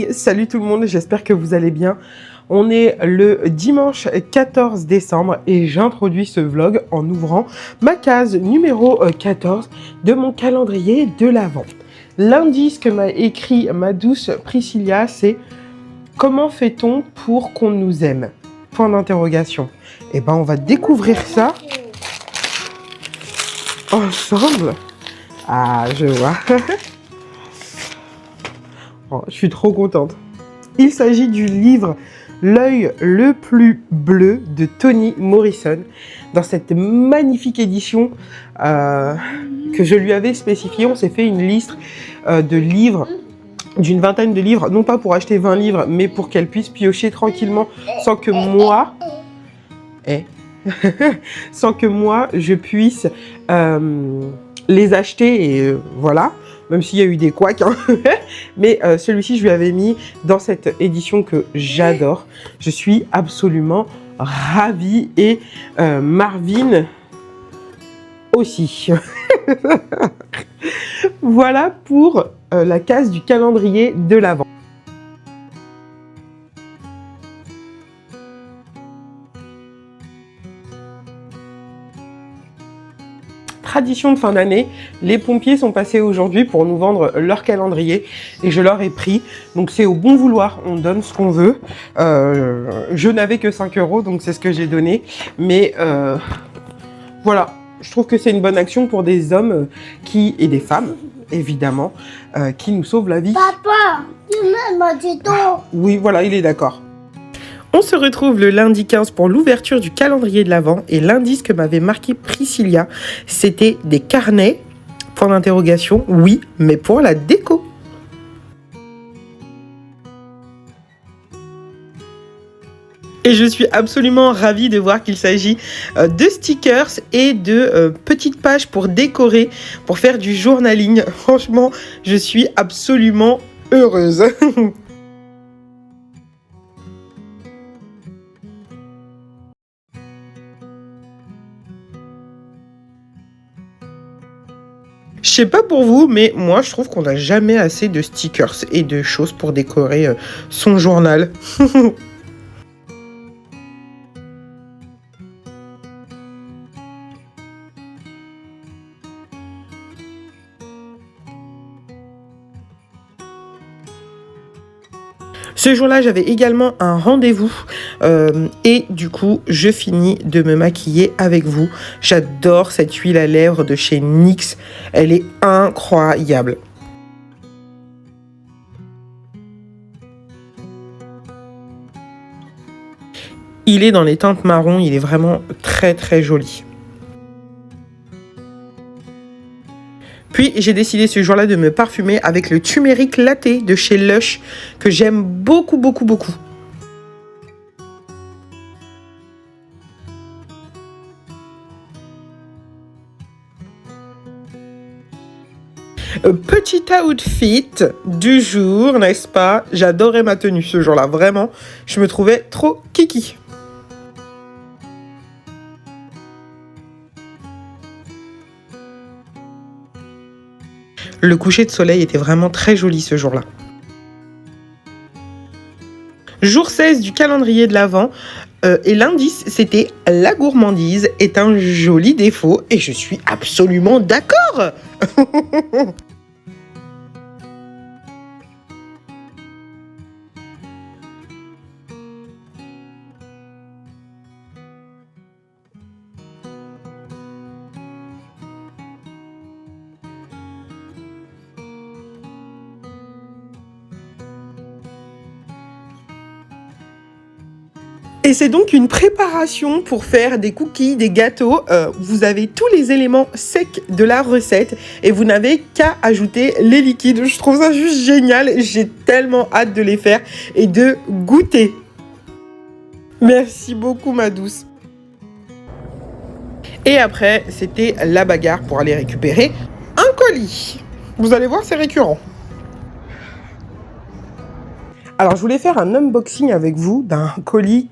Hey, salut tout le monde, j'espère que vous allez bien. On est le dimanche 14 décembre et j'introduis ce vlog en ouvrant ma case numéro 14 de mon calendrier de l'Avent. L'indice que m'a écrit ma douce Priscilla, c'est « Comment fait-on pour qu'on nous aime ?» Point d'interrogation. Et ben on va découvrir ça ensemble. Ah, je vois. Oh, je suis trop contente. Il s'agit du livre L'œil le plus bleu de Toni Morrison, dans cette magnifique édition que je lui avais spécifiée. On s'est fait une liste de livres, d'une vingtaine de livres, non pas pour acheter 20 livres, mais pour qu'elle puisse piocher tranquillement sans que moi, sans que moi je puisse les acheter et voilà. Même s'il y a eu des couacs, hein. Mais celui-ci, je lui avais mis dans cette édition que j'adore. Je suis absolument ravie et Marvin aussi. Voilà pour la case du calendrier de l'Avent. Tradition de fin d'année, les pompiers sont passés aujourd'hui pour nous vendre leur calendrier et je leur ai pris. Donc c'est au bon vouloir, on donne ce qu'on veut. Je n'avais que 5 €, donc c'est ce que j'ai donné. Mais voilà, je trouve que c'est une bonne action pour des hommes et des femmes, évidemment, qui nous sauvent la vie. Papa, tu m'aimes, dis donc. Oui, voilà, il est d'accord. On se retrouve le lundi 15 pour l'ouverture du calendrier de l'Avent et l'indice que m'avait marqué Priscilla, c'était des carnets, point d'interrogation, oui, mais pour la déco. Et je suis absolument ravie de voir qu'il s'agit de stickers et de petites pages pour décorer, pour faire du journaling. Franchement, je suis absolument heureuse. Je sais pas pour vous, mais moi je trouve qu'on n'a jamais assez de stickers et de choses pour décorer son journal. Ce jour-là, j'avais également un rendez-vous et du coup, je finis de me maquiller avec vous. J'adore cette huile à lèvres de chez NYX. Elle est incroyable. Il est dans les teintes marron, il est vraiment très très joli. Puis j'ai décidé ce jour-là de me parfumer avec le turmeric latte de chez Lush, que j'aime beaucoup, beaucoup, beaucoup. Petit outfit du jour, n'est-ce pas? J'adorais ma tenue ce jour-là, vraiment. Je me trouvais trop kiki. Le coucher de soleil était vraiment très joli ce jour-là. Jour 16 du calendrier de l'Avent. Et l'indice, c'était « La gourmandise est un joli défaut » et je suis absolument d'accord. Et c'est donc une préparation pour faire des cookies, des gâteaux. Vous avez tous les éléments secs de la recette et vous n'avez qu'à ajouter les liquides. Je trouve ça juste génial. J'ai tellement hâte de les faire et de goûter. Merci beaucoup, ma douce. Et après, c'était la bagarre pour aller récupérer un colis. Vous allez voir, c'est récurrent. Alors, je voulais faire un unboxing avec vous d'un colis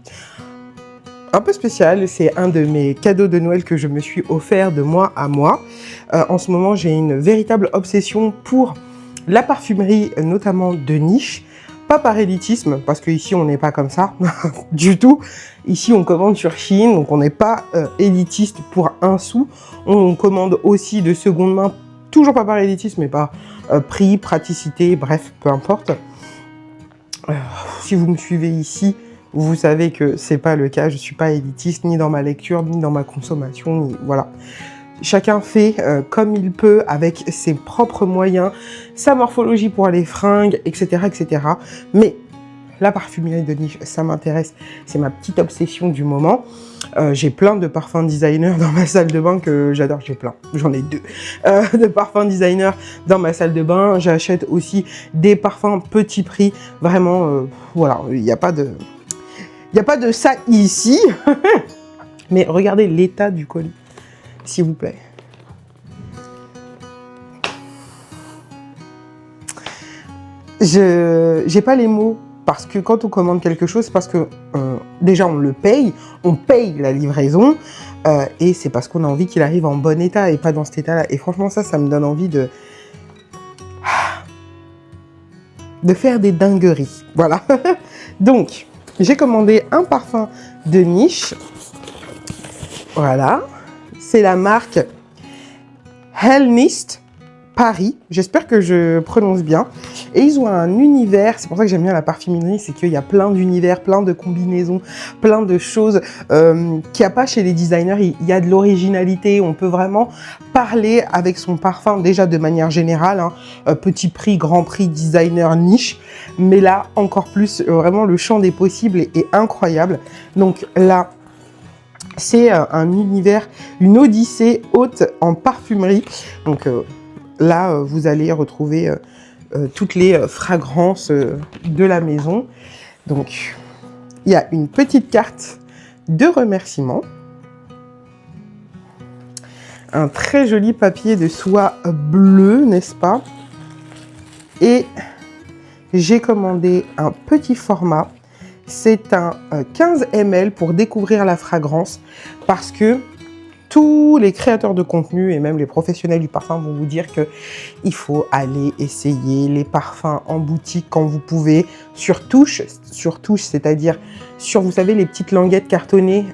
un peu spécial. C'est un de mes cadeaux de Noël que je me suis offert de mois à mois. En ce moment, j'ai une véritable obsession pour la parfumerie, notamment de niche. Pas par élitisme, parce qu'ici on n'est pas comme ça, du tout. Ici on commande sur Shein, donc on n'est pas élitiste pour un sou. On commande aussi de seconde main, toujours pas par élitisme, mais par prix, praticité, bref, peu importe. Si vous me suivez ici, vous savez que c'est pas le cas. Je suis pas élitiste, ni dans ma lecture, ni dans ma consommation, ni voilà. Chacun fait comme il peut, avec ses propres moyens, sa morphologie pour les fringues, etc., etc. Mais la parfumerie de niche, ça m'intéresse. C'est ma petite obsession du moment. J'ai plein de parfums designer dans ma salle de bain que j'adore. J'ai plein, j'en ai 2 de parfums designer dans ma salle de bain. J'achète aussi des parfums petit prix. Vraiment, voilà, il n'y a pas de ça ici. Mais regardez l'état du colis, s'il vous plaît. J'ai pas les mots. Parce que quand on commande quelque chose, c'est parce que déjà on le paye, on paye la livraison, et c'est parce qu'on a envie qu'il arrive en bon état et pas dans cet état-là. Et franchement, ça me donne envie de faire des dingueries. Voilà. Donc, j'ai commandé un parfum de niche. Voilà. C'est la marque Hellmist Paris. J'espère que je prononce bien. Et ils ont un univers, c'est pour ça que j'aime bien la parfumerie, c'est qu'il y a plein d'univers, plein de combinaisons, plein de choses qu'il n'y a pas chez les designers. Il y a de l'originalité, on peut vraiment parler avec son parfum déjà de manière générale, hein, petit prix, grand prix, designer, niche. Mais là, encore plus, vraiment le champ des possibles est incroyable. Donc là, c'est un univers, une odyssée haute en parfumerie. Donc là, vous allez retrouver toutes les fragrances de la maison. Donc, il y a une petite carte de remerciements. Un très joli papier de soie bleu, n'est-ce pas? Et j'ai commandé un petit format. C'est un 15 ml pour découvrir la fragrance, parce que tous les créateurs de contenu et même les professionnels du parfum vont vous dire qu'il faut aller essayer les parfums en boutique quand vous pouvez, sur touche, c'est-à-dire sur, vous savez, les petites languettes cartonnées,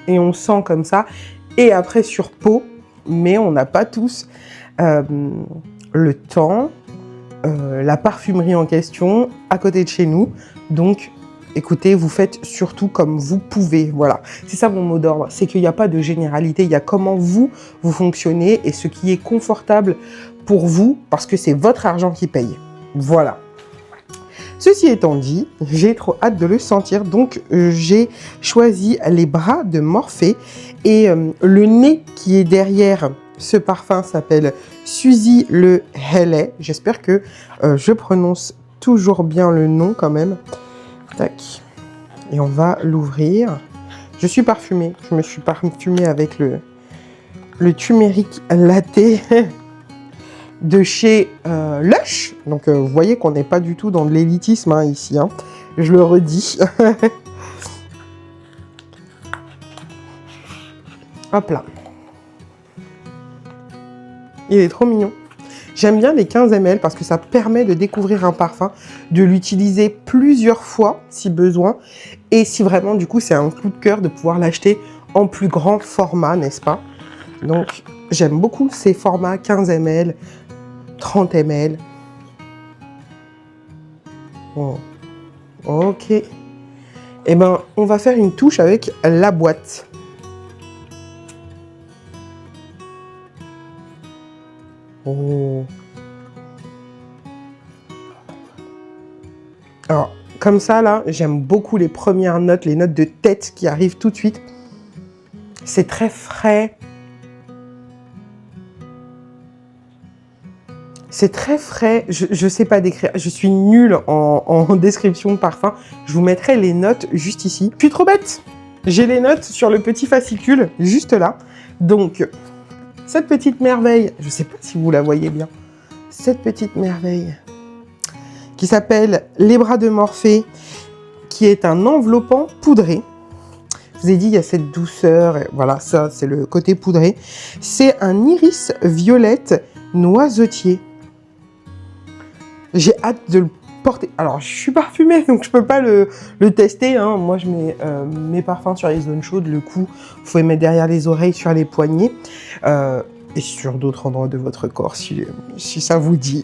et on sent comme ça, et après sur peau, mais on n'a pas tous le temps, la parfumerie en question à côté de chez nous, donc écoutez, vous faites surtout comme vous pouvez, voilà. C'est ça mon mot d'ordre, c'est qu'il n'y a pas de généralité, il y a comment vous fonctionnez et ce qui est confortable pour vous, parce que c'est votre argent qui paye. Voilà. Ceci étant dit, j'ai trop hâte de le sentir, donc j'ai choisi les bras de Morphe et le nez qui est derrière ce parfum s'appelle Suzy Le Hellet. J'espère que je prononce toujours bien le nom quand même. Tac. Et on va l'ouvrir. Je suis parfumée. Je me suis parfumée avec le turmeric latte de chez Lush. Donc, vous voyez qu'on n'est pas du tout dans de l'élitisme hein, ici. Hein. Je le redis. Hop là. Il est trop mignon. J'aime bien les 15 ml parce que ça permet de découvrir un parfum, de l'utiliser plusieurs fois si besoin. Et si vraiment, du coup, c'est un coup de cœur de pouvoir l'acheter en plus grand format, n'est-ce pas? Donc, j'aime beaucoup ces formats 15 ml, 30 ml. Oh. Ok. Eh ben, on va faire une touche avec la boîte. Oh. Alors, comme ça, là, j'aime beaucoup les premières notes, les notes de tête qui arrivent tout de suite. C'est très frais. C'est très frais. Je sais pas décrire. Je suis nulle en description de parfum. Je vous mettrai les notes juste ici. Je suis trop bête. J'ai les notes sur le petit fascicule, juste là. Donc, cette petite merveille, je ne sais pas si vous la voyez bien, cette petite merveille qui s'appelle Les Bras de Morphe, qui est un enveloppant poudré. Je vous ai dit, il y a cette douceur, et voilà, ça c'est le côté poudré. C'est un iris violette noisetier. J'ai hâte de le porter... Alors, je suis parfumée, donc je peux pas le tester. Hein. Moi, je mets mes parfums sur les zones chaudes. Le cou, vous pouvez mettre derrière les oreilles, sur les poignets. Et sur d'autres endroits de votre corps, si ça vous dit.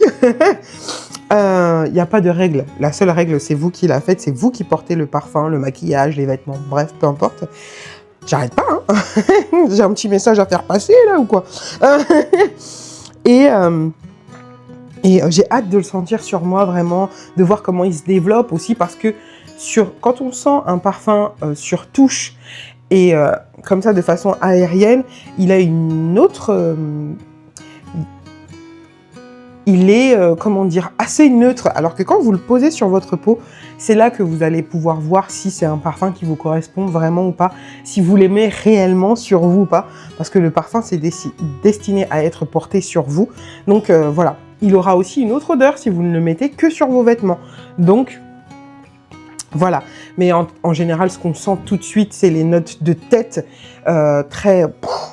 Il n'y a pas de règle. La seule règle, c'est vous qui la faites. C'est vous qui portez le parfum, le maquillage, les vêtements. Bref, peu importe. J'arrête pas, hein. J'ai un petit message à faire passer, là, ou quoi. Et j'ai hâte de le sentir sur moi, vraiment, de voir comment il se développe aussi, parce que quand on sent un parfum sur touche, et comme ça, de façon aérienne, il a une autre... il est, comment dire, assez neutre. Alors que quand vous le posez sur votre peau, c'est là que vous allez pouvoir voir si c'est un parfum qui vous correspond vraiment ou pas, si vous l'aimez réellement sur vous ou pas. Parce que le parfum, c'est destiné à être porté sur vous. Donc voilà, il aura aussi une autre odeur si vous ne le mettez que sur vos vêtements. Donc... voilà, mais en général, ce qu'on sent tout de suite, c'est les notes de tête,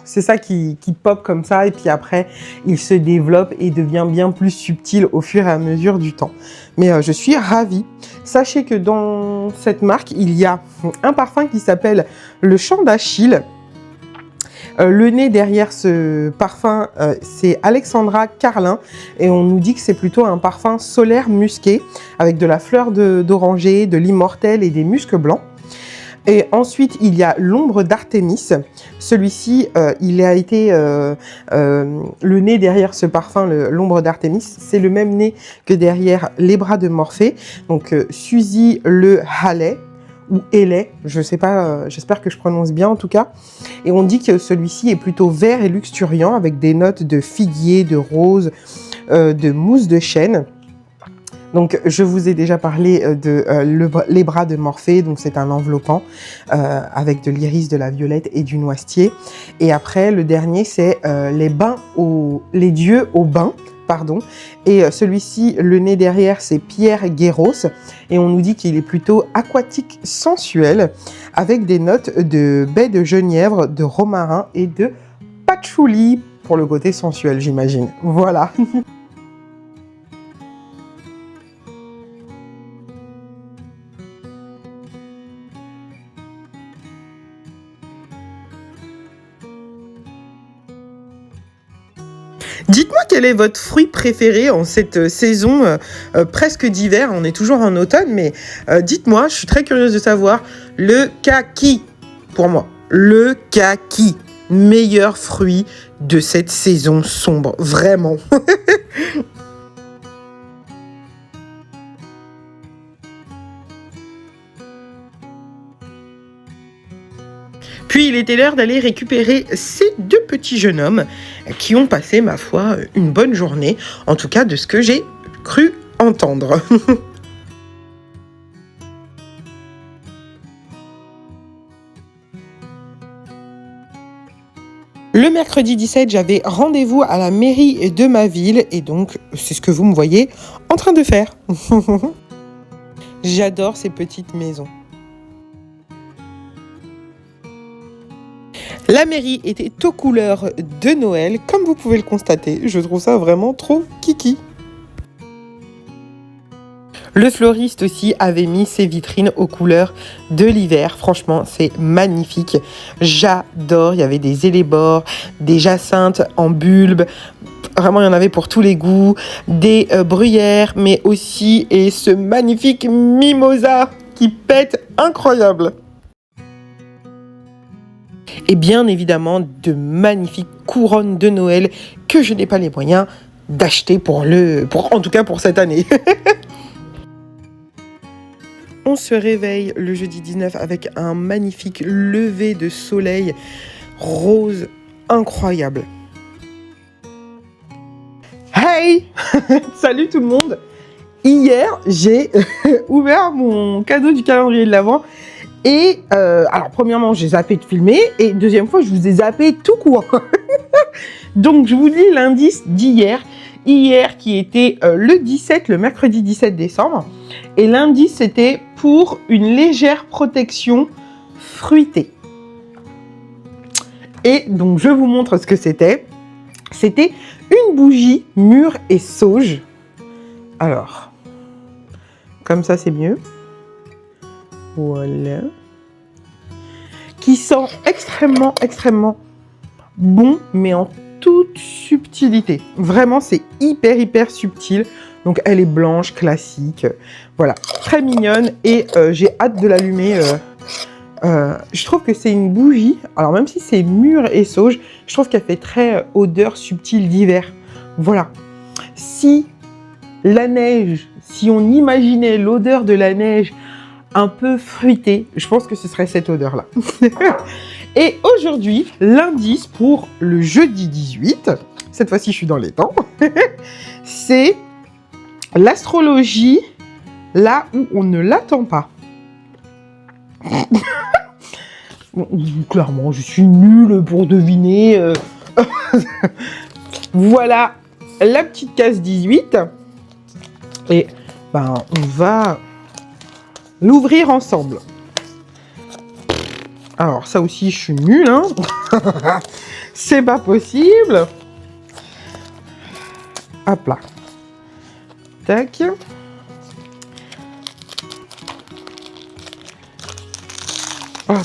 c'est ça qui pop comme ça, et puis après, il se développe et devient bien plus subtil au fur et à mesure du temps. Mais je suis ravie. Sachez que dans cette marque, il y a un parfum qui s'appelle le Chant d'Achille. Le nez derrière ce parfum, c'est Alexandra Carlin, et on nous dit que c'est plutôt un parfum solaire musqué avec de la fleur d'oranger, de l'immortel et des muscs blancs. Et ensuite, il y a l'ombre d'Artémis. Celui-ci, il a été le nez derrière ce parfum, l'ombre d'Artémis. C'est le même nez que derrière les bras de Morphée. Donc, Suzy Le Hallet, ou Ellet, je sais pas, j'espère que je prononce bien en tout cas. Et on dit que celui-ci est plutôt vert et luxuriant avec des notes de figuier, de rose, de mousse de chêne. Donc je vous ai déjà parlé de les bras de Morphée, donc c'est un enveloppant avec de l'iris, de la violette et du noisetier. Et après le dernier c'est les dieux au bain. Pardon. Et celui-ci, le nez derrière, c'est Pierre Guéros. Et on nous dit qu'il est plutôt aquatique sensuel, avec des notes de baie de genièvre, de romarin et de patchouli, pour le côté sensuel, j'imagine. Voilà. Dites-moi quel est votre fruit préféré en cette saison presque d'hiver. On est toujours en automne, mais dites-moi, je suis très curieuse de savoir. Le kaki, pour moi. Le kaki, meilleur fruit de cette saison sombre, vraiment. Puis il était l'heure d'aller récupérer ces deux petits jeunes hommes qui ont passé, ma foi, une bonne journée, en tout cas de ce que j'ai cru entendre. Le mercredi 17, j'avais rendez-vous à la mairie de ma ville et donc c'est ce que vous me voyez en train de faire. J'adore ces petites maisons. La mairie était aux couleurs de Noël, comme vous pouvez le constater. Je trouve ça vraiment trop kiki. Le fleuriste aussi avait mis ses vitrines aux couleurs de l'hiver. Franchement, c'est magnifique. J'adore. Il y avait des élébores, des jacinthes en bulbes. Vraiment, il y en avait pour tous les goûts. Des bruyères, mais aussi et ce magnifique mimosa qui pète incroyable. Et bien évidemment, de magnifiques couronnes de Noël que je n'ai pas les moyens d'acheter en tout cas pour cette année. On se réveille le jeudi 19 avec un magnifique lever de soleil rose incroyable. Hey Salut tout le monde. Hier, j'ai ouvert mon cadeau du calendrier de l'Avent. Et alors premièrement, j'ai zappé de filmer et deuxième fois, je vous ai zappé tout court. Donc je vous lis l'indice d'hier. Hier qui était le mercredi 17 décembre. Et l'indice c'était pour une légère protection fruitée. Et donc je vous montre ce que c'était. C'était une bougie mûre et sauge. Alors, Comme ça, c'est mieux. Voilà. Qui sent extrêmement, extrêmement bon, mais en toute subtilité. Vraiment, c'est hyper, hyper subtil. Donc, elle est blanche, classique. Voilà, très mignonne. Et j'ai hâte de l'allumer. Je trouve que c'est une bougie. Alors, même si c'est mûr et sauge, je trouve qu'elle fait très odeur subtile d'hiver. Voilà. Si la neige, si on imaginait l'odeur de la neige un peu fruitée, je pense que ce serait cette odeur-là. Et aujourd'hui, l'indice pour le jeudi 18, cette fois-ci je suis dans les temps, c'est l'astrologie là où on ne l'attend pas. Bon, clairement, je suis nulle pour deviner. Voilà la petite case 18. Et ben, on va l'ouvrir ensemble. Alors, ça aussi, je suis nulle, hein. C'est pas possible. Hop là. Tac. Hop.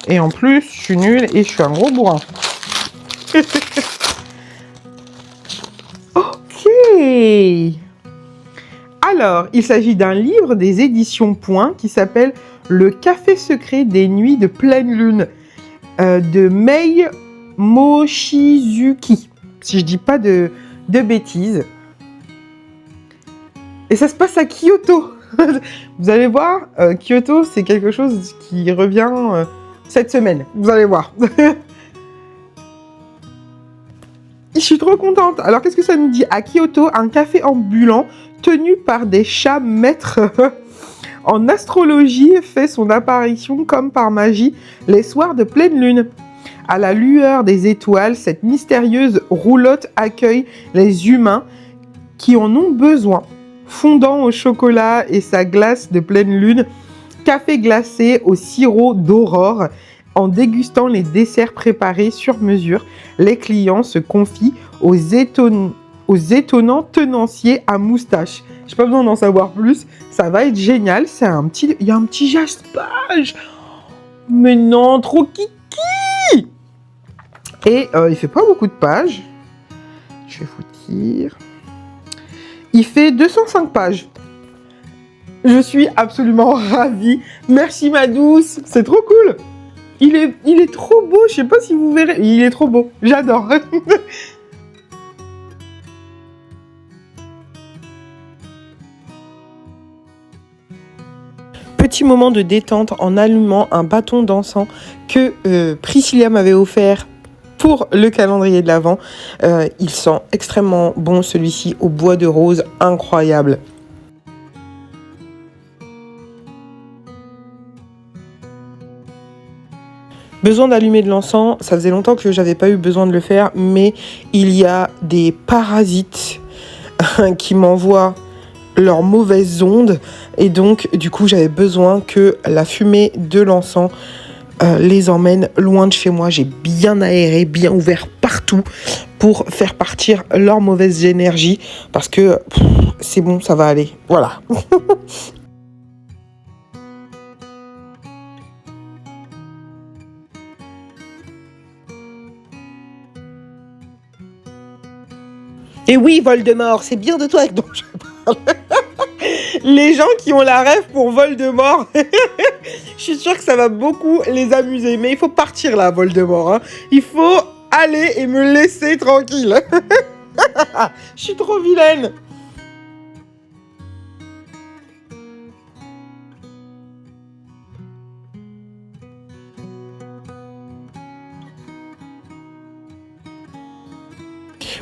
Et en plus, je suis nulle et je suis un gros bourrin. Ok. Alors, il s'agit d'un livre des éditions Point qui s'appelle Le café secret des nuits de pleine lune de Mei Mochizuki, si je dis pas de bêtises. Et ça se passe à Kyoto. Vous allez voir, Kyoto, c'est quelque chose qui revient cette semaine. Vous allez voir. Je suis trop contente. Alors, qu'est-ce que ça nous dit? À Kyoto, un café ambulant tenu par des chats maîtres en astrologie fait son apparition comme par magie les soirs de pleine lune. À la lueur des étoiles, cette mystérieuse roulotte accueille les humains qui en ont besoin. Fondant au chocolat et sa glace de pleine lune, café glacé au sirop d'aurore. En dégustant les desserts préparés sur mesure, les clients se confient aux étonnants tenanciers à moustache. J'ai pas besoin d'en savoir plus, ça va être génial. Il y a un petit jaspage. Mais non, trop kiki. Et il fait pas beaucoup de pages. Je vais vous dire. Il fait 205 pages. Je suis absolument ravie. Merci ma douce, c'est trop cool. Il est trop beau, je sais pas si vous verrez. Il est trop beau, j'adore. Petit moment de détente en allumant un bâton d'encens que Priscilla m'avait offert pour le calendrier de l'Avent. Il sent extrêmement bon celui-ci au bois de rose, incroyable. Besoin d'allumer de l'encens, ça faisait longtemps que j'avais pas eu besoin de le faire, mais il y a des parasites qui m'envoient leurs mauvaises ondes, et donc du coup j'avais besoin que la fumée de l'encens les emmène loin de chez moi. J'ai bien aéré, bien ouvert partout pour faire partir leurs mauvaises énergies, parce que c'est bon, ça va aller, voilà. Et oui, Voldemort, c'est bien de toi dont je parle. Les gens qui ont la rêve pour Voldemort, je suis sûre que ça va beaucoup les amuser. Mais il faut partir là, Voldemort. Hein. Il faut aller et me laisser tranquille. Je suis trop vilaine.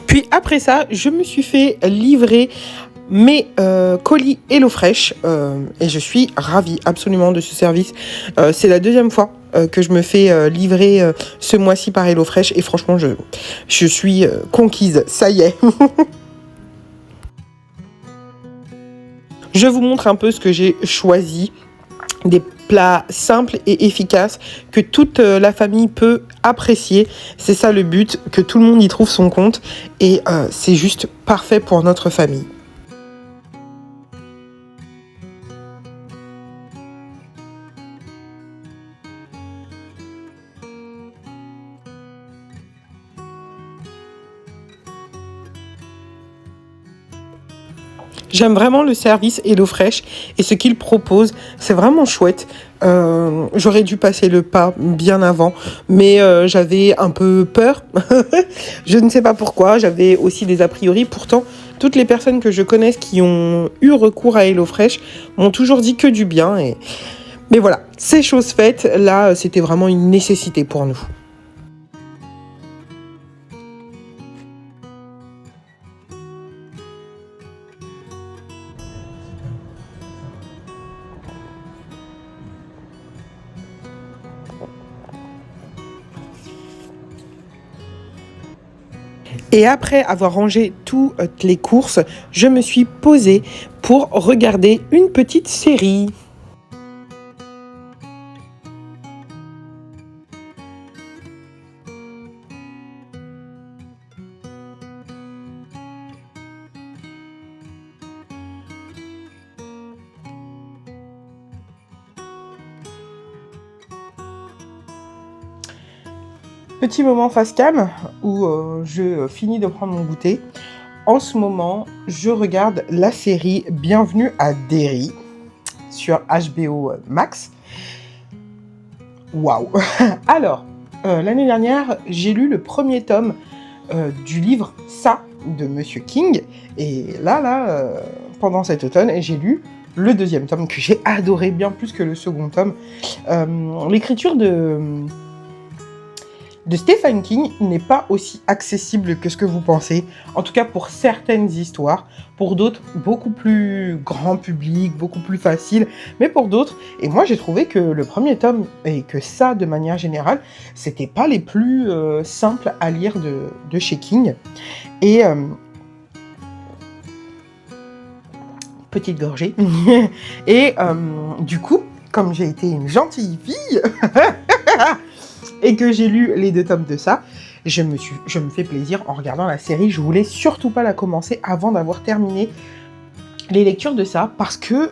Puis après ça, je me suis fait livrer mes colis HelloFresh et je suis ravie absolument de ce service. C'est la deuxième fois que je me fais livrer ce mois-ci par HelloFresh et franchement, je suis conquise. Ça y est. Je vous montre un peu ce que j'ai choisi. Des plats simples et efficaces que toute la famille peut apprécier. C'est ça le but, que tout le monde y trouve son compte. Et c'est juste parfait pour notre famille. J'aime vraiment le service HelloFresh et ce qu'ils proposent, c'est vraiment chouette. J'aurais dû passer le pas bien avant, mais j'avais un peu peur. Je ne sais pas pourquoi, j'avais aussi des a priori. Pourtant, toutes les personnes que je connaisse qui ont eu recours à HelloFresh m'ont toujours dit que du bien. Mais voilà, c'est chose faite. Là, c'était vraiment une nécessité pour nous. Et après avoir rangé toutes les courses, je me suis posée pour regarder une petite série. Petit moment face cam où je finis de prendre mon goûter. En ce moment, je regarde la série Bienvenue à Derry sur HBO Max. Waouh! Alors, l'année dernière, j'ai lu le premier tome du livre Ça de Monsieur King. Et là, pendant cet automne, j'ai lu le deuxième tome que j'ai adoré bien plus que le second tome. L'écriture de Stephen King n'est pas aussi accessible que ce que vous pensez, en tout cas pour certaines histoires, pour d'autres beaucoup plus grand public, beaucoup plus facile, mais pour d'autres, et moi j'ai trouvé que le premier tome, et que ça de manière générale, c'était pas les plus simples à lire de chez King, et petite gorgée, et du coup, comme j'ai été une gentille fille, et que j'ai lu les 2 tomes de ça, je me fais plaisir en regardant la série. Je voulais surtout pas la commencer avant d'avoir terminé les lectures de ça, parce que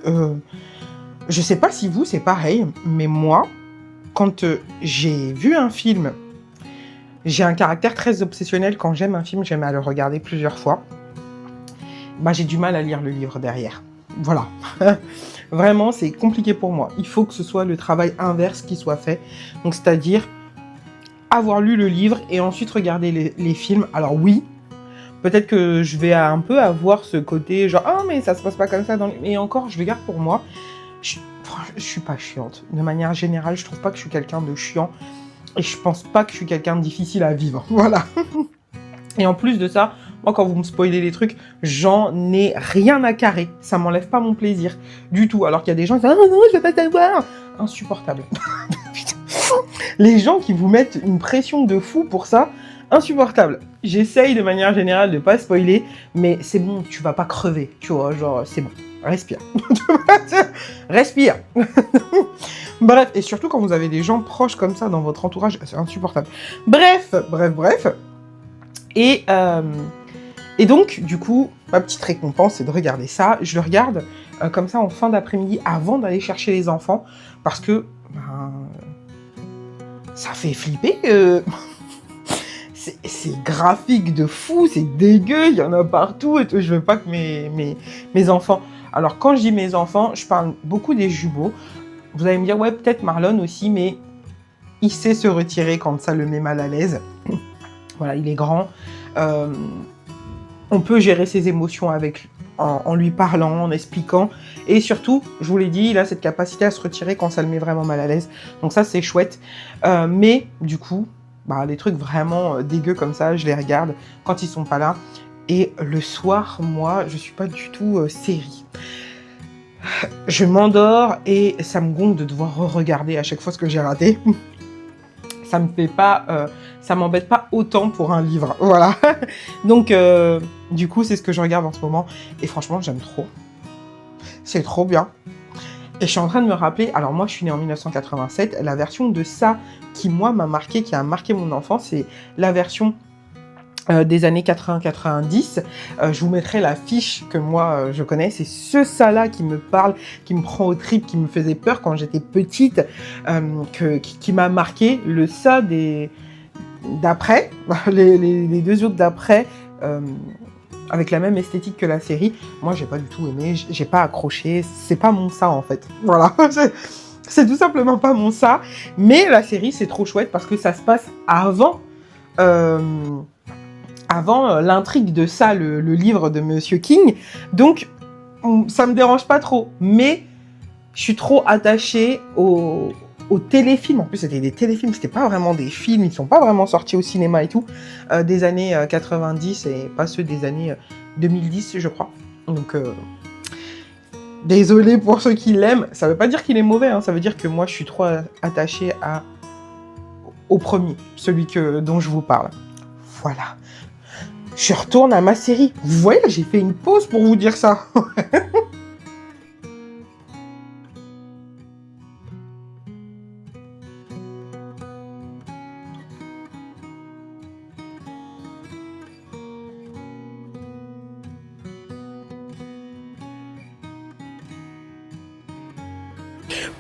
je sais pas si vous c'est pareil, mais moi, quand j'ai vu un film, j'ai un caractère très obsessionnel. Quand j'aime un film, j'aime à le regarder plusieurs fois. Bah, j'ai du mal à lire le livre derrière. Voilà. Vraiment, c'est compliqué pour moi. Il faut que ce soit le travail inverse qui soit fait. Donc, c'est-à-dire avoir lu le livre et ensuite regarder les films. Alors oui, peut-être que je vais un peu avoir ce côté genre « Ah, mais ça se passe pas comme ça dans les... » Et encore, je le garde pour moi. Je suis pas chiante. De manière générale, je trouve pas que je suis quelqu'un de chiant. Et je pense pas que je suis quelqu'un de difficile à vivre. Voilà. Et en plus de ça, moi, quand vous me spoilez les trucs, j'en ai rien à carrer. Ça m'enlève pas mon plaisir du tout. Alors qu'il y a des gens qui disent « Ah non, je veux pas savoir !» Insupportable. Les gens qui vous mettent une pression de fou pour ça, insupportable. J'essaye de manière générale de pas spoiler, mais c'est bon, tu vas pas crever, tu vois, genre, c'est bon, respire. Respire. Bref, et surtout quand vous avez des gens proches comme ça dans votre entourage, c'est insupportable. Bref. Et donc, du coup, ma petite récompense, c'est de regarder ça. Je le regarde comme ça en fin d'après-midi, avant d'aller chercher les enfants, parce que ça fait flipper. C'est graphique de fou, c'est dégueu, il y en a partout et tout. Je veux pas que mes enfants... Alors, quand je dis mes enfants, je parle beaucoup des jumeaux. Vous allez me dire, ouais, peut-être Marlon aussi, mais il sait se retirer quand ça le met mal à l'aise. Voilà, il est grand. On peut gérer ses émotions avec en lui parlant, en expliquant. Et surtout, je vous l'ai dit, il a cette capacité à se retirer quand ça le met vraiment mal à l'aise. Donc ça, c'est chouette. Mais du coup, les trucs vraiment dégueux comme ça, je les regarde quand ils sont pas là. Et le soir, moi, je suis pas du tout série. Je m'endors et ça me gonfle de devoir re-regarder à chaque fois ce que j'ai raté. Ça me fait pas... ça m'embête pas autant pour un livre, voilà. Donc, du coup, c'est ce que je regarde en ce moment. Et franchement, j'aime trop. C'est trop bien. Et je suis en train de me rappeler... Alors, moi, je suis née en 1987. La version de ça qui, moi, m'a marqué, qui a marqué mon enfance, c'est la version des années 80-90. Je vous mettrai la fiche que moi, je connais. C'est ce ça-là qui me parle, qui me prend aux tripes, qui me faisait peur quand j'étais petite, qui m'a marqué. Le ça d'après, les 2 autres d'après, avec la même esthétique que la série. Moi, j'ai pas du tout aimé, j'ai pas accroché, c'est pas mon ça en fait. Voilà, c'est tout simplement pas mon ça. Mais la série, c'est trop chouette parce que ça se passe avant, l'intrigue de ça, le livre de Monsieur King. Donc, ça me dérange pas trop. Mais je suis trop attachée aux téléfilms. En plus, c'était des téléfilms, c'était pas vraiment des films, ils sont pas vraiment sortis au cinéma et tout, des années 90 et pas ceux des années 2010, je crois. Donc, désolé pour ceux qui l'aiment. Ça veut pas dire qu'il est mauvais, hein, ça veut dire que moi, je suis trop attachée au premier, celui dont je vous parle. Voilà. Je retourne à ma série. Vous voyez, j'ai fait une pause pour vous dire ça.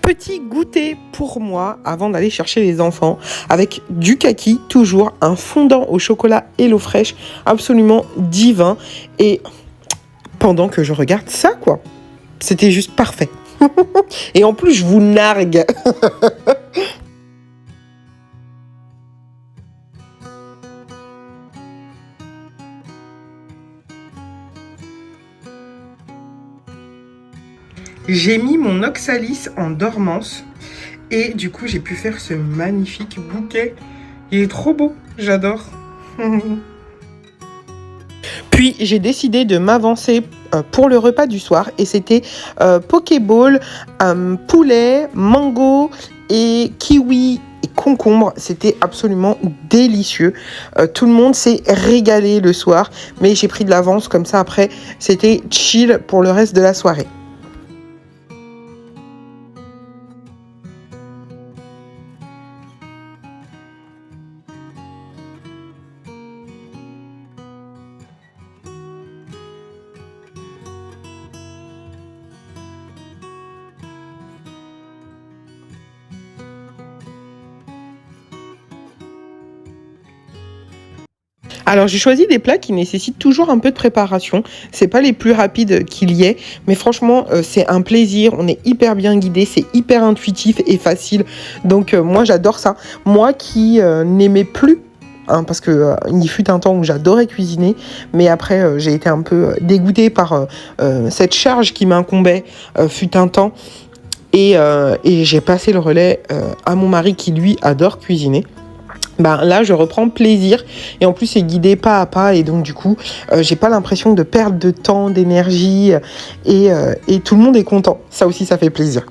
Petit goûter pour moi avant d'aller chercher les enfants avec du kaki, toujours un fondant au chocolat et l'eau fraîche absolument divin. Et pendant que je regarde ça, quoi, c'était juste parfait. Et en plus, je vous nargue. J'ai mis mon oxalis en dormance et du coup, j'ai pu faire ce magnifique bouquet. Il est trop beau, j'adore. Puis j'ai décidé de m'avancer pour le repas du soir et c'était Pokéball, poulet, mango et kiwi et concombre. C'était absolument délicieux. Tout le monde s'est régalé le soir, mais j'ai pris de l'avance comme ça après. C'était chill pour le reste de la soirée. Alors j'ai choisi des plats qui nécessitent toujours un peu de préparation. C'est pas les plus rapides qu'il y ait, mais franchement c'est un plaisir. On est hyper bien guidé, c'est hyper intuitif et facile. Donc moi j'adore ça. Moi qui n'aimais plus. Hein, parce que il fut un temps où j'adorais cuisiner, mais après j'ai été un peu dégoûtée par cette charge qui m'incombait fut un temps, et j'ai passé le relais à mon mari qui lui adore cuisiner. Ben là je reprends plaisir et en plus c'est guidé pas à pas et donc du coup j'ai pas l'impression de perdre de temps, d'énergie et tout le monde est content. Ça aussi ça fait plaisir.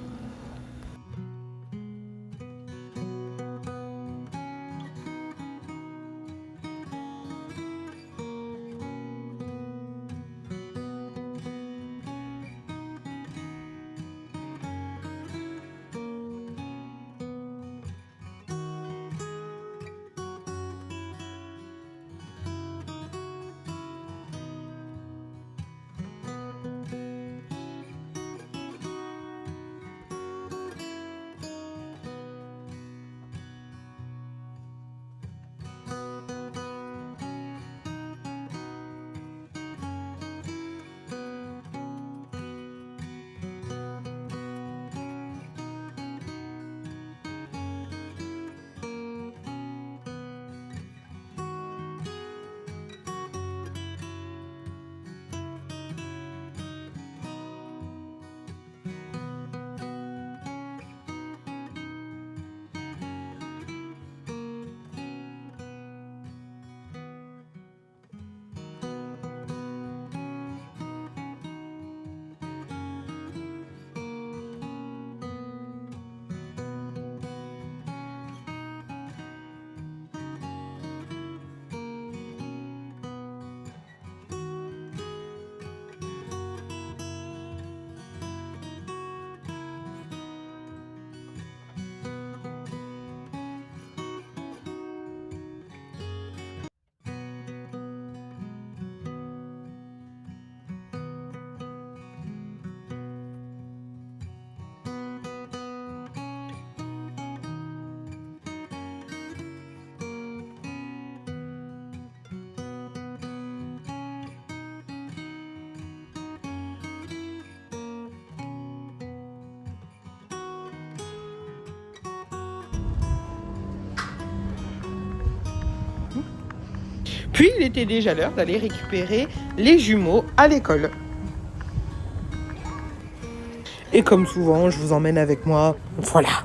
Puis il était déjà l'heure d'aller récupérer les jumeaux à l'école. Et comme souvent, je vous emmène avec moi. Voilà.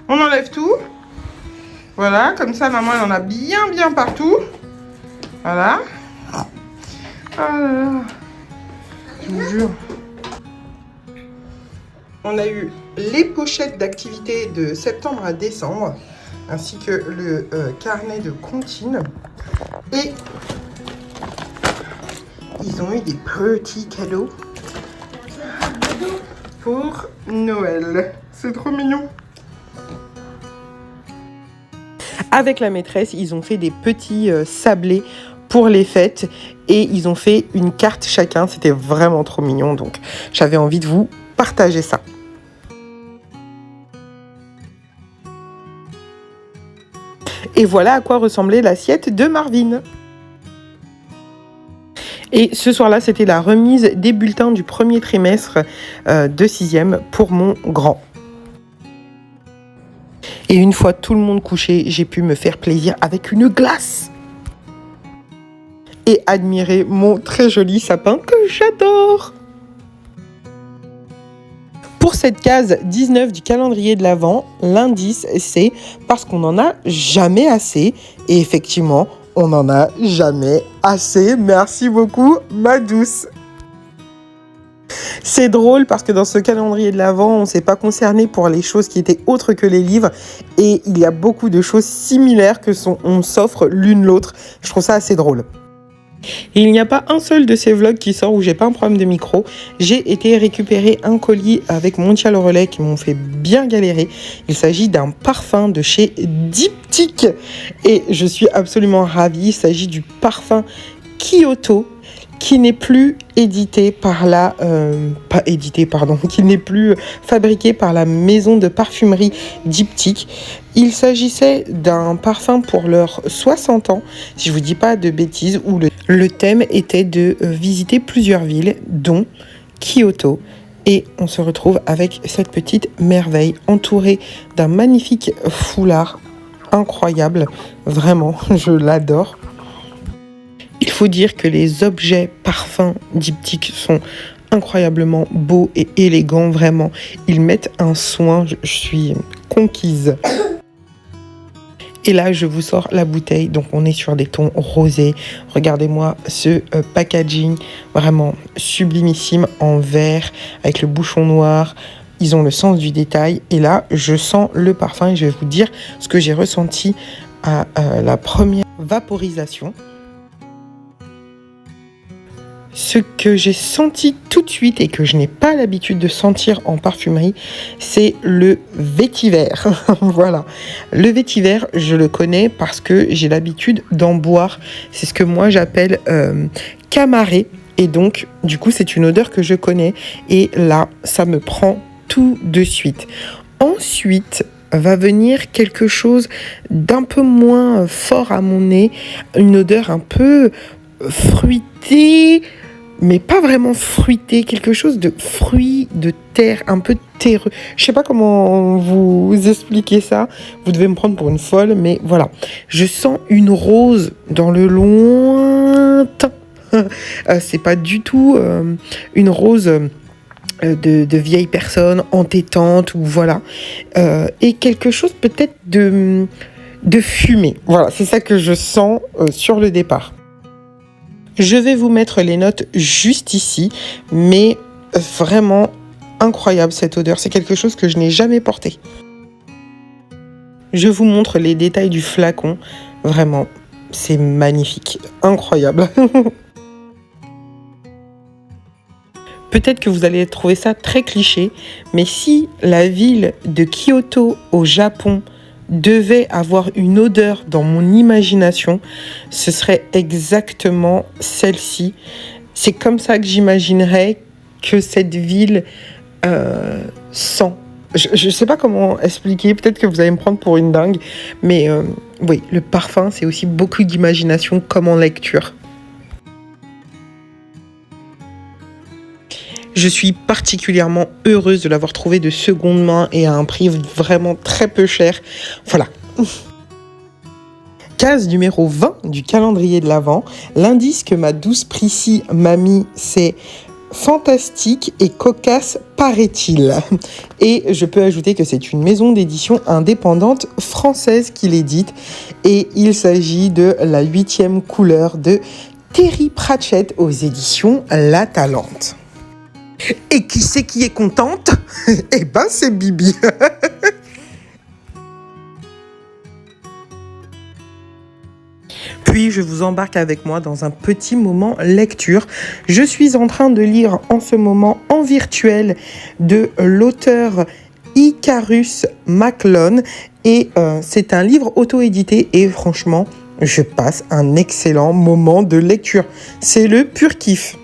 On enlève tout. Voilà, comme ça, maman, elle en a bien partout. Voilà. Ah là là. Je vous jure. On a eu les pochettes d'activités de septembre à décembre, ainsi que le carnet de comptines. Et ils ont eu des petits cadeaux pour Noël. C'est trop mignon. Avec la maîtresse, ils ont fait des petits sablés pour les fêtes et ils ont fait une carte chacun. C'était vraiment trop mignon, donc j'avais envie de vous partager ça. Et voilà à quoi ressemblait l'assiette de Marvin. Et ce soir-là, c'était la remise des bulletins du premier trimestre de 6e pour mon grand. Et une fois tout le monde couché, j'ai pu me faire plaisir avec une glace. Et admirer mon très joli sapin que j'adore. Pour cette case 19 du calendrier de l'Avent, l'indice c'est parce qu'on n'en a jamais assez. Et effectivement, on n'en a jamais assez. Merci beaucoup, ma douce. C'est drôle parce que dans ce calendrier de l'Avent, on ne s'est pas concerné pour les choses qui étaient autres que les livres. Et il y a beaucoup de choses similaires on s'offre l'une l'autre. Je trouve ça assez drôle. Et il n'y a pas un seul de ces vlogs qui sort où j'ai pas un problème de micro. J'ai été récupérer un colis avec Mondial au relais qui m'ont fait bien galérer. Il s'agit d'un parfum de chez Diptyque et je suis absolument ravie. Il s'agit du parfum Kyoto qui n'est plus qui n'est plus fabriqué par la maison de parfumerie Diptyque. Il s'agissait d'un parfum pour leurs 60 ans, si je vous dis pas de bêtises, où le thème était de visiter plusieurs villes, dont Kyoto. Et on se retrouve avec cette petite merveille, entourée d'un magnifique foulard incroyable. Vraiment, je l'adore. Il faut dire que les objets parfums Diptyque sont incroyablement beaux et élégants, vraiment. Ils mettent un soin, je suis conquise. Et là, je vous sors la bouteille. Donc, on est sur des tons rosés. Regardez-moi ce packaging vraiment sublimissime en verre avec le bouchon noir. Ils ont le sens du détail. Et là, je sens le parfum et je vais vous dire ce que j'ai ressenti à la première vaporisation. Ce que j'ai senti tout de suite et que je n'ai pas l'habitude de sentir en parfumerie, c'est le vétiver. Voilà. Le vétiver, je le connais parce que j'ai l'habitude d'en boire. C'est ce que moi j'appelle camaré. Et donc, du coup, c'est une odeur que je connais. Et là, ça me prend tout de suite. Ensuite, va venir quelque chose d'un peu moins fort à mon nez. Une odeur un peu fruitée, mais pas vraiment fruité, quelque chose de fruits, de terre, un peu terreux. Je sais pas comment vous expliquer ça. Vous devez me prendre pour une folle, mais voilà. Je sens une rose dans le lointain. C'est pas du tout une rose de vieille personne entêtante ou voilà. Et quelque chose peut-être de fumée. Voilà, c'est ça que je sens sur le départ. Je vais vous mettre les notes juste ici, mais vraiment incroyable cette odeur. C'est quelque chose que je n'ai jamais porté. Je vous montre les détails du flacon. Vraiment, c'est magnifique, incroyable. Peut-être que vous allez trouver ça très cliché, mais si la ville de Kyoto au Japon devait avoir une odeur dans mon imagination, ce serait exactement celle-ci. C'est comme ça que j'imaginerais que cette ville sent. Je ne sais pas comment expliquer, peut-être que vous allez me prendre pour une dingue, mais oui, le parfum, c'est aussi beaucoup d'imagination comme en lecture. Je suis particulièrement heureuse de l'avoir trouvé de seconde main et à un prix vraiment très peu cher. Voilà, Case numéro 20 du calendrier de l'Avent. L'indice que ma douce Prissy m'a mis, c'est fantastique et cocasse, paraît-il. Et je peux ajouter que c'est une maison d'édition indépendante française qui l'édite. Et il s'agit de la 8e couleur de Terry Pratchett aux éditions La Talente. Et qui c'est qui est contente? Eh ben, c'est Bibi. Puis je vous embarque avec moi dans un petit moment lecture. Je suis en train de lire en ce moment en virtuel de l'auteur Icarus McLone et c'est un livre auto-édité et franchement, je passe un excellent moment de lecture. C'est le pur kiff.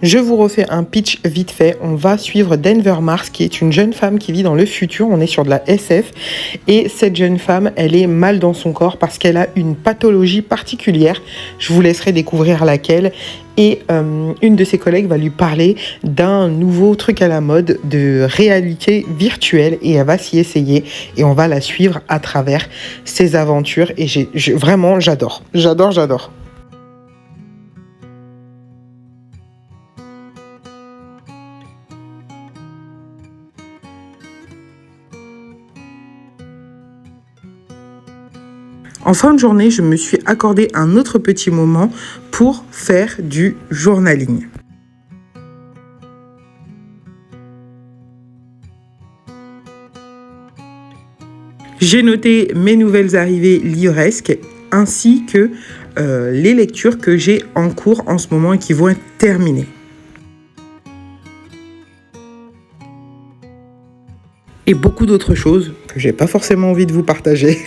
Je vous refais un pitch vite fait. On va suivre Denver Mars, qui est une jeune femme qui vit dans le futur. On est sur de la SF. Et cette jeune femme, elle est mal dans son corps parce qu'elle a une pathologie particulière. Je vous laisserai découvrir laquelle. Et une de ses collègues va lui parler d'un nouveau truc à la mode de réalité virtuelle. Et elle va s'y essayer. Et on va la suivre à travers ses aventures. Et vraiment, j'adore. J'adore. En fin de journée, je me suis accordé un autre petit moment pour faire du journaling. J'ai noté mes nouvelles arrivées livresques ainsi que les lectures que j'ai en cours en ce moment et qui vont être terminées. Et beaucoup d'autres choses que j'ai pas forcément envie de vous partager.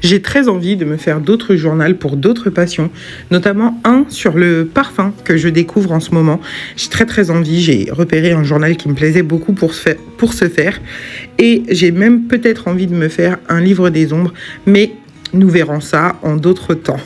J'ai très envie de me faire d'autres journaux pour d'autres passions, notamment un sur le parfum que je découvre en ce moment. J'ai très envie, j'ai repéré un journal qui me plaisait beaucoup pour ce faire et j'ai même peut-être envie de me faire un livre des ombres, mais nous verrons ça en d'autres temps.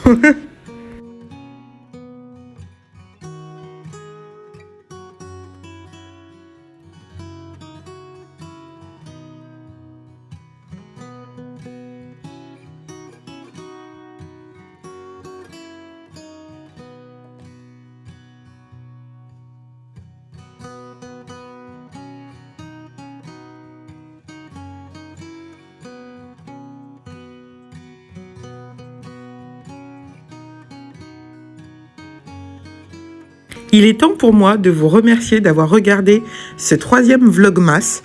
Il est temps pour moi de vous remercier d'avoir regardé ce 3e Vlogmas.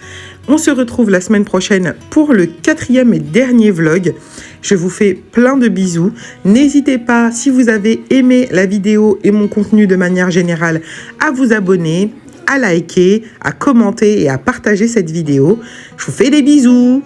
On se retrouve la semaine prochaine pour le 4e et dernier vlog. Je vous fais plein de bisous. N'hésitez pas, si vous avez aimé la vidéo et mon contenu de manière générale, à vous abonner, à liker, à commenter et à partager cette vidéo. Je vous fais des bisous.